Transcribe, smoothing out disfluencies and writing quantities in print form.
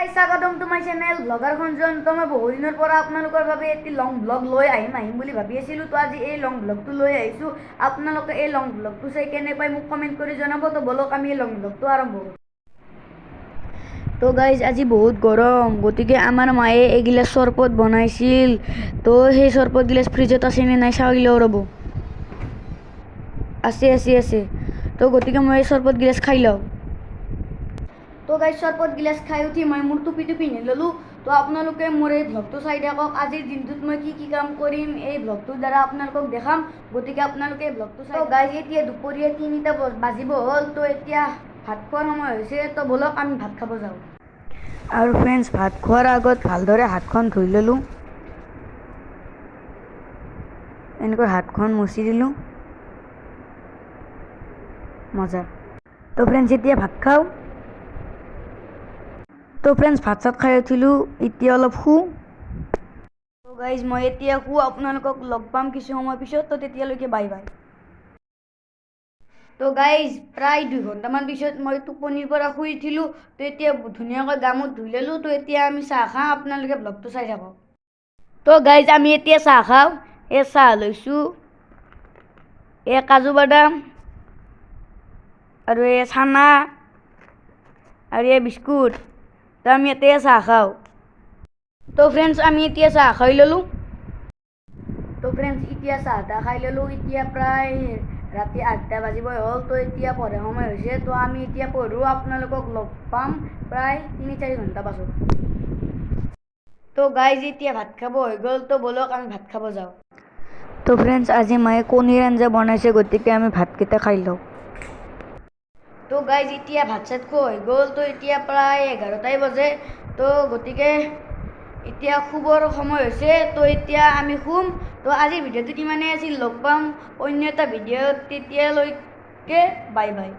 Guys স্বাগতম to my channel blogger Khanjan. তো মই বহু দিনৰ পৰা আপোনালোকৰ বাবে এটি লং ব্লগ লৈ আহিম বুলি ভাবি আছিলোঁ। তো আজি এই লং ব্লগটো লৈ আহিছোঁ। আপোনালোকে এই লং ব্লগটো চাই কেনে পাই মোক কমেণ্ট কৰি জনাব। তো বলক আমি এই লং ব্লগটো আৰম্ভ কৰোঁ। তো গাইজ আজি বহুত গৰম, গতিকে আমাৰ মায়ে এগিলাচ চৰবত বনাইছিল। তো সেই চৰবত গিলাচ ফ্ৰিজত আছে নে নাই চাই লওঁ ৰ'ব। আছে। তো গতিকে মই এই চৰবত গিলাচ খাই লওঁ। তো গাইজ চৰবত গিলাচ খাই উঠি মই মোৰ টুপিটো পিন্ধি ল'লোঁ। তো আপোনালোকে মোৰ এই ভ্লগটো চাই থাকক। আজিৰ দিনটোত মই কি কাম কৰিম এই ভ্লগটোৰ দ্বাৰা আপোনালোকক দেখাম। গতিকে আপোনালোকে এই ভ্লগটো চাই। গাইজ এতিয়া দুপৰীয়া 3টা বাজিব হ'ল। তো এতিয়া ভাত খোৱাৰ সময় হৈছে। তো বলক আমি ভাত খাব যাওঁ। আৰু ফ্ৰেণ্ডছ, ভাত খোৱাৰ আগত ভালদৰে হাতখন ধুই ল'লোঁ। এনেকৈ হাতখন মুচি দিলোঁ। মজা। তো ফ্ৰেণ্ডছ এতিয়া ভাত খাওঁ। তো ফ্ৰেণ্ডছ ভাত চাত খাই উঠিলোঁ, এতিয়া অলপ শুওঁ। তো গাইজ মই এতিয়া শুওঁ, আপোনালোকক লগ পাম কিছু সময় পিছত। তো তেতিয়ালৈকে বাই বাই। তো গাইজ প্ৰায় 2 ঘণ্টামান পিছত মই টোপনিৰ পৰা শুই উঠিলোঁ। তো এতিয়া ধুনীয়াকৈ গা মূৰ ধুই ল'লোঁ। তো এতিয়া আমি চাহ খাওঁ, আপোনালোকে ব্লগটো চাই থাকক। তো গাইজ আমি এতিয়া চাহ খাওঁ। এই চাহ লৈছোঁ, এই কাজু বাদাম আৰু এই চানা আৰু এই বিস্কুট। তো আমি এতিয়া চাহ খাওঁ। তো ফ্ৰেণ্ডছ আমি এতিয়া চাহ খাই ল'লোঁ। তো ফ্ৰেণ্ডছ এতিয়া চাহ তাহ খাই ল'লোঁ। এতিয়া প্ৰায় ৰাতি 8টা বাজিবই হ'ল। তো এতিয়া পঢ়াৰ সময় হৈছে। তো আমি এতিয়া পঢ়োঁ, আপোনালোকক লগ পাম প্ৰায় 3-4 ঘণ্টা পাছত। তো গাইজ এতিয়া ভাত খাব হৈ গ'ল। তো বলক আমি ভাত খাব যাওঁ। তো ফ্ৰেণ্ডছ আজি মায়ে কণীৰ আঞ্জা বনাইছে, গতিকে আমি ভাতকেইটা খাই লওঁ। তো গাইজ এতিয়া ভাত চাত খোৱা হৈ গ'ল। তো এতিয়া প্ৰায় 11টাই বাজে। তো গতিকে এতিয়া শুবৰ সময় হৈছে। তো এতিয়া আমি শুম। তো আজিৰ ভিডিঅ'টোত ইমানেই আছিল। লগ পাম অন্য এটা ভিডিঅ'ত। তেতিয়ালৈকে বাই বাই।